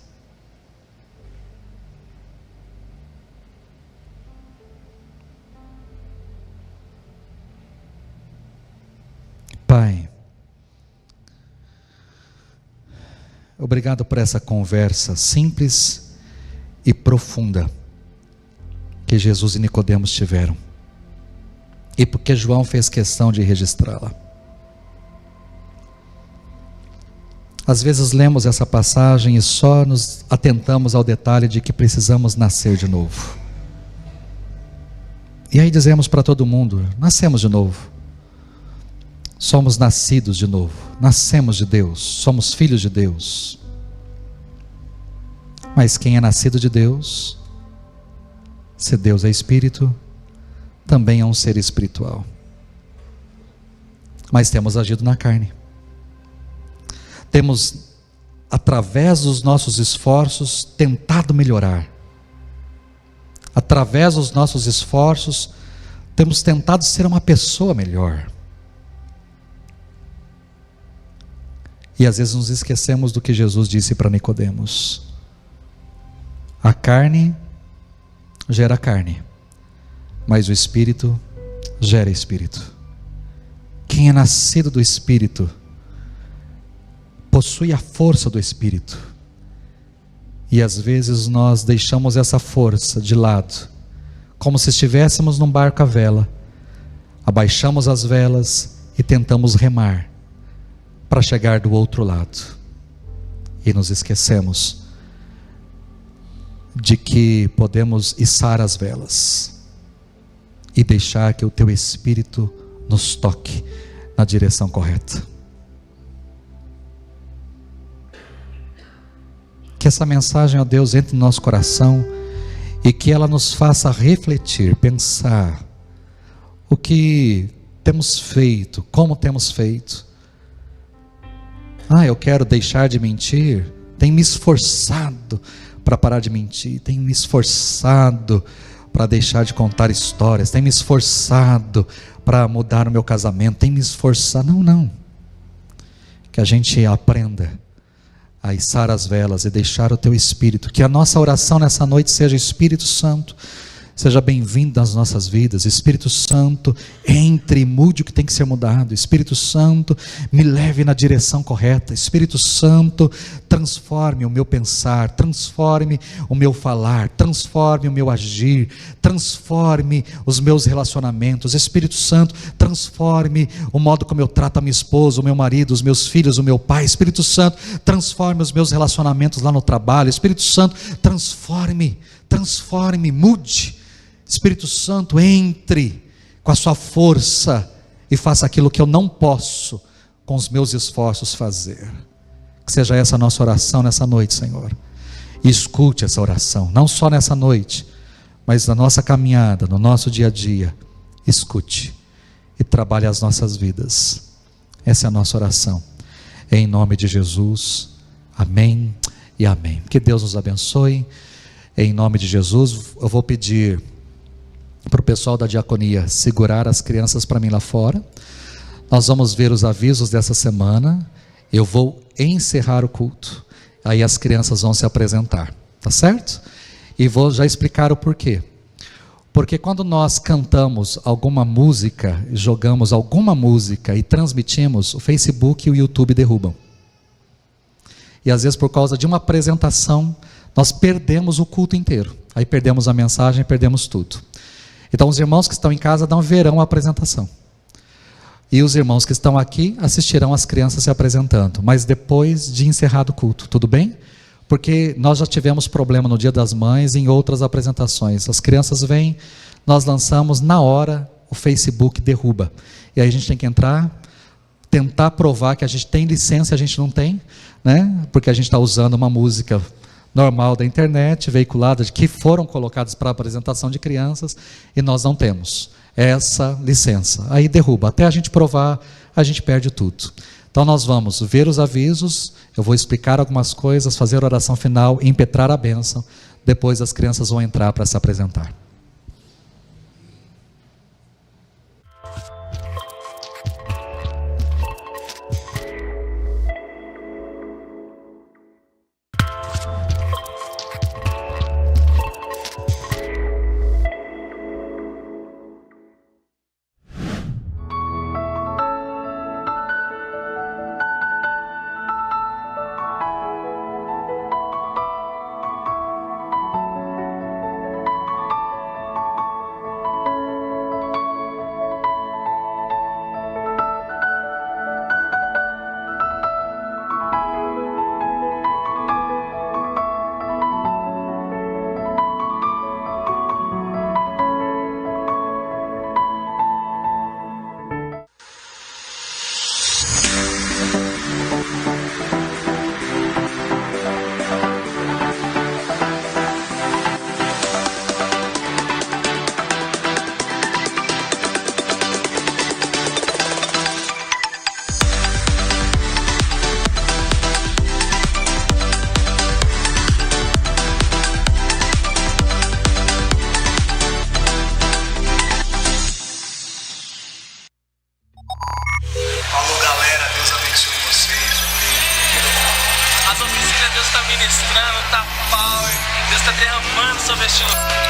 Pai, obrigado por essa conversa simples e profunda que Jesus e Nicodemos tiveram, e porque João fez questão de registrá-la. Às vezes lemos essa passagem e só nos atentamos ao detalhe de que precisamos nascer de novo. E aí dizemos para todo mundo: nascemos de novo. Somos nascidos de novo. Nascemos de Deus. Somos filhos de Deus. Mas quem é nascido de Deus, se Deus é espírito, também é um ser espiritual. Mas temos agido na carne. Temos, através dos nossos esforços, tentado melhorar. Através dos nossos esforços, temos tentado ser uma pessoa melhor. E às vezes nos esquecemos do que Jesus disse para Nicodemos: a carne gera carne, mas o Espírito gera Espírito. Quem é nascido do Espírito possui a força do Espírito. E às vezes nós deixamos essa força de lado, como se estivéssemos num barco à vela. Abaixamos as velas e tentamos remar para chegar do outro lado. E nos esquecemos de que podemos içar as velas e deixar que o Teu Espírito nos toque na direção correta. Que essa mensagem, ó Deus, entre no nosso coração e que ela nos faça refletir, pensar o que temos feito, como temos feito. Eu quero deixar de mentir. Tenho me esforçado para parar de mentir. Tenho me esforçado para deixar de contar histórias. Tenho me esforçado para mudar o meu casamento. Tenho me esforçado. Não. Que a gente aprenda a içar as velas e deixar o Teu Espírito. Que a nossa oração nessa noite seja: Espírito Santo, seja bem-vindo nas nossas vidas. Espírito Santo, entre e mude o que tem que ser mudado. Espírito Santo, me leve na direção correta. Espírito Santo, transforme o meu pensar, transforme o meu falar, transforme o meu agir, transforme os meus relacionamentos. Espírito Santo, transforme o modo como eu trato a minha esposa, o meu marido, os meus filhos, o meu pai. Espírito Santo, transforme os meus relacionamentos lá no trabalho. Espírito Santo, transforme, mude. Espírito Santo, entre com a sua força e faça aquilo que eu não posso com os meus esforços fazer. Que seja essa a nossa oração nessa noite, Senhor. E escute essa oração, não só nessa noite, mas na nossa caminhada, no nosso dia a dia. Escute e trabalhe as nossas vidas. Essa é a nossa oração. Em nome de Jesus. Amém e amém. Que Deus nos abençoe. Em nome de Jesus, eu vou pedir para o pessoal da diaconia segurar as crianças para mim lá fora. Nós vamos ver os avisos dessa semana. Eu vou encerrar o culto. Aí as crianças vão se apresentar, tá certo? E vou já explicar o porquê. Porque quando nós cantamos alguma música, jogamos alguma música e transmitimos, o Facebook e o YouTube derrubam. E às vezes por causa de uma apresentação, nós perdemos o culto inteiro. Aí perdemos a mensagem, perdemos tudo. Então os irmãos que estão em casa verão a apresentação. E os irmãos que estão aqui assistirão as crianças se apresentando. Mas depois de encerrado o culto, tudo bem? Porque nós já tivemos problema no Dia das Mães e em outras apresentações. As crianças vêm, nós lançamos na hora, o Facebook derruba. E aí a gente tem que entrar, tentar provar que a gente tem licença e a gente não tem, né? Porque a gente está usando uma música normal da internet, veiculada, que foram colocadas para apresentação de crianças, e nós não temos essa licença. Aí derruba. Até a gente provar, a gente perde tudo. Então nós vamos ver os avisos, eu vou explicar algumas coisas, fazer a oração final, impetrar a bênção, depois as crianças vão entrar para se apresentar. tá ministrando, tá power. Deus tá derramando sobre este lugar.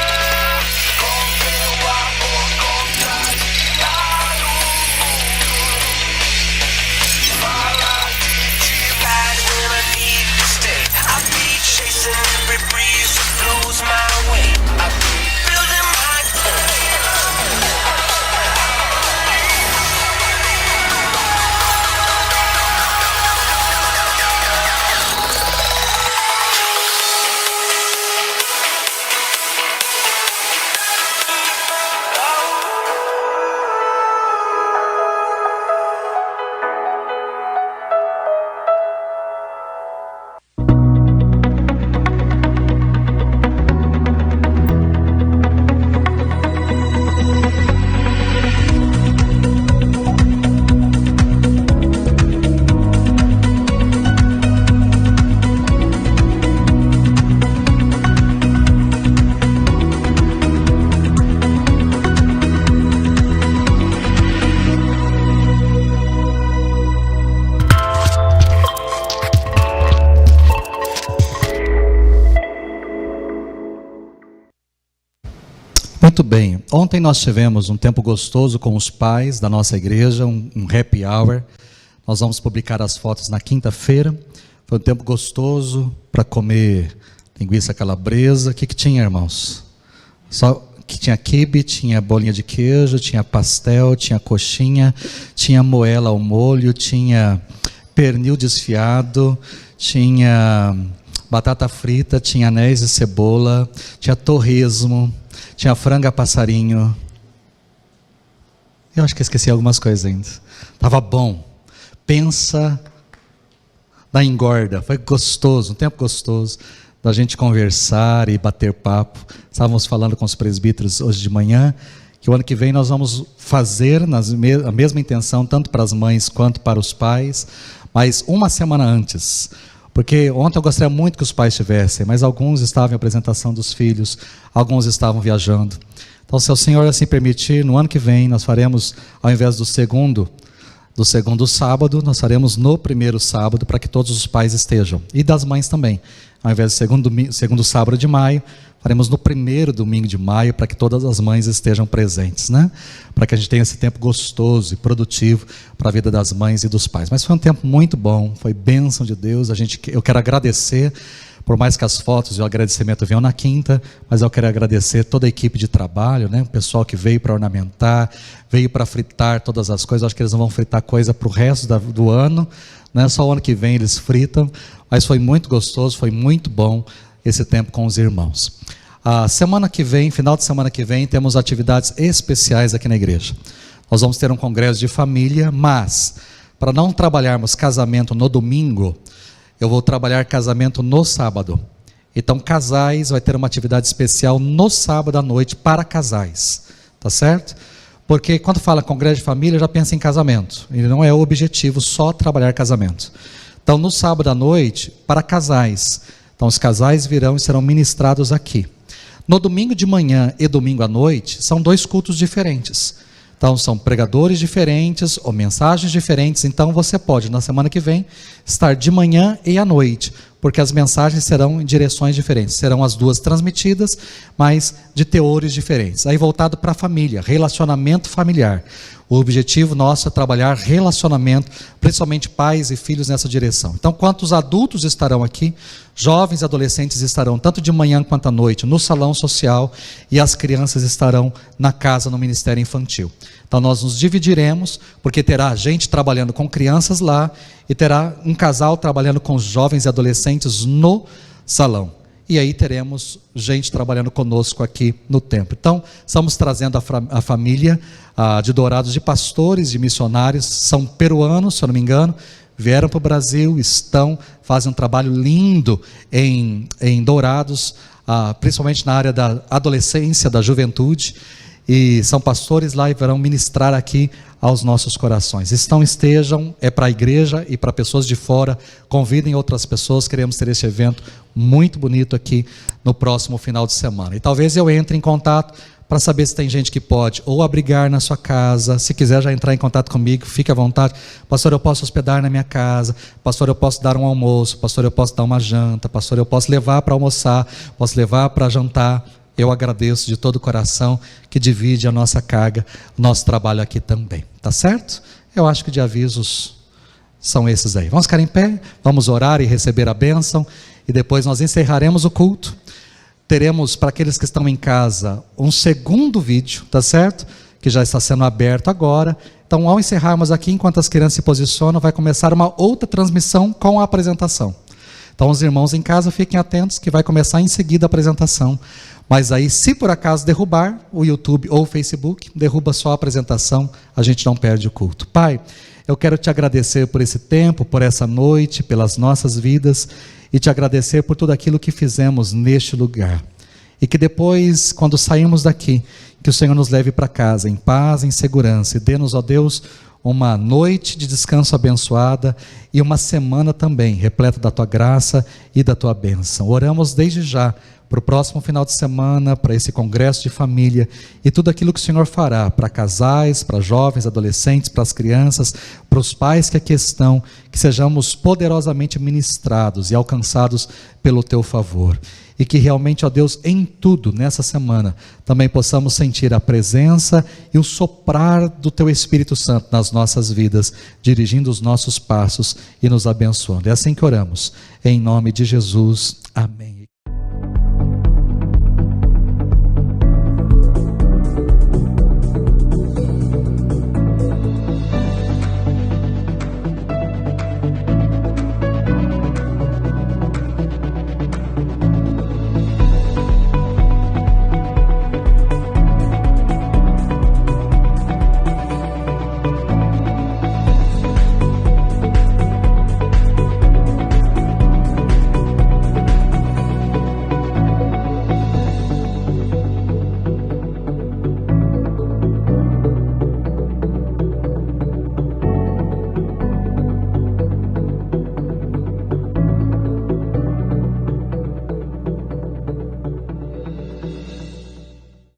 Muito bem, ontem nós tivemos um tempo gostoso com os pais da nossa igreja, um happy hour. Nós vamos publicar as fotos na quinta-feira. Foi um tempo gostoso para comer linguiça calabresa. O que tinha, irmãos? Só que tinha quibe, tinha bolinha de queijo, tinha pastel, tinha coxinha, tinha moela ao molho, tinha pernil desfiado, tinha batata frita, tinha anéis de cebola, tinha torresmo, tinha frango a passarinho. Eu acho que esqueci algumas coisas ainda. Estava bom. Pensa na engorda. Foi gostoso, um tempo gostoso da gente conversar e bater papo. Estávamos falando com os presbíteros hoje de manhã que o ano que vem nós vamos fazer a mesma intenção, tanto para as mães quanto para os pais, mas uma semana antes. Porque ontem eu gostaria muito que os pais estivessem, mas alguns estavam em apresentação dos filhos, alguns estavam viajando. Então, se o Senhor assim permitir, no ano que vem nós faremos, ao invés do segundo sábado, nós faremos no primeiro sábado, para que todos os pais estejam. E das mães também. Ao invés do segundo sábado de maio, faremos no primeiro domingo de maio, para que todas as mães estejam presentes, né? Para que a gente tenha esse tempo gostoso e produtivo para a vida das mães e dos pais. Mas foi um tempo muito bom, foi bênção de Deus. Eu quero agradecer, por mais que as fotos e o agradecimento venham na quinta, mas eu quero agradecer toda a equipe de trabalho, né? O pessoal que veio para ornamentar, veio para fritar todas as coisas. Eu acho que eles não vão fritar coisa para o resto do ano, né? Só o ano que vem eles fritam, mas foi muito gostoso, foi muito bom esse tempo com os irmãos. A semana que vem, final de semana que vem, temos atividades especiais aqui na igreja. Nós vamos ter um congresso de família, mas para não trabalharmos casamento no domingo, eu vou trabalhar casamento no sábado. Então, casais, vai ter uma atividade especial no sábado à noite para casais, tá certo? Porque quando fala congresso de família, já pensa em casamento. Ele não é o objetivo só trabalhar casamento. Então, no sábado à noite, para casais. Então, os casais virão e serão ministrados aqui. No domingo de manhã e domingo à noite, são dois cultos diferentes. Então, são pregadores diferentes ou mensagens diferentes. Então, você pode, na semana que vem, estar de manhã e à noite, porque as mensagens serão em direções diferentes. Serão as duas transmitidas, mas de teores diferentes. Aí, voltado para a família, relacionamento familiar. O objetivo nosso é trabalhar relacionamento, principalmente pais e filhos nessa direção. Então, quantos adultos estarão aqui, jovens e adolescentes estarão tanto de manhã quanto à noite no salão social, e as crianças estarão na casa, no ministério infantil. Então, nós nos dividiremos, porque terá gente trabalhando com crianças lá, e terá um casal trabalhando com jovens e adolescentes no salão. E aí teremos gente trabalhando conosco aqui no templo. Então, estamos trazendo a família de Dourados, de pastores, de missionários, são peruanos, se eu não me engano, vieram para o Brasil, fazem um trabalho lindo em Dourados, principalmente na área da adolescência, da juventude, e são pastores lá e virão ministrar aqui aos nossos corações. Estejam, é para a igreja e para pessoas de fora, convidem outras pessoas, queremos ter esse evento muito bonito aqui no próximo final de semana. E talvez eu entre em contato para saber se tem gente que pode ou abrigar na sua casa. Se quiser já entrar em contato comigo, fique à vontade. Pastor, eu posso hospedar na minha casa. Pastor, eu posso dar um almoço. Pastor, eu posso dar uma janta. Pastor, eu posso levar para almoçar. Posso levar para jantar. Eu agradeço de todo o coração que divide a nossa carga, nosso trabalho aqui também. Tá certo? Eu acho que de avisos são esses aí. Vamos ficar em pé, vamos orar e receber a bênção. E depois nós encerraremos o culto. Teremos, para aqueles que estão em casa, um segundo vídeo, tá certo? Que já está sendo aberto agora. Então, ao encerrarmos aqui, enquanto as crianças se posicionam, vai começar uma outra transmissão com a apresentação. Então, os irmãos em casa, fiquem atentos, que vai começar em seguida a apresentação. Mas aí, se por acaso derrubar o YouTube ou o Facebook, derruba só a apresentação, a gente não perde o culto. Pai, eu quero te agradecer por esse tempo, por essa noite, pelas nossas vidas, e te agradecer por tudo aquilo que fizemos neste lugar. E que depois, quando sairmos daqui, que o Senhor nos leve para casa em paz, em segurança, e dê-nos, ó Deus, uma noite de descanso abençoada e uma semana também repleta da tua graça e da tua bênção. Oramos desde já para o próximo final de semana, para esse congresso de família e tudo aquilo que o Senhor fará para casais, para jovens, adolescentes, para as crianças, para os pais que aqui estão, que sejamos poderosamente ministrados e alcançados pelo teu favor. E que realmente, ó Deus, em tudo nessa semana, também possamos sentir a presença e o soprar do teu Espírito Santo nas nossas vidas, dirigindo os nossos passos e nos abençoando. É assim que oramos, em nome de Jesus, amém.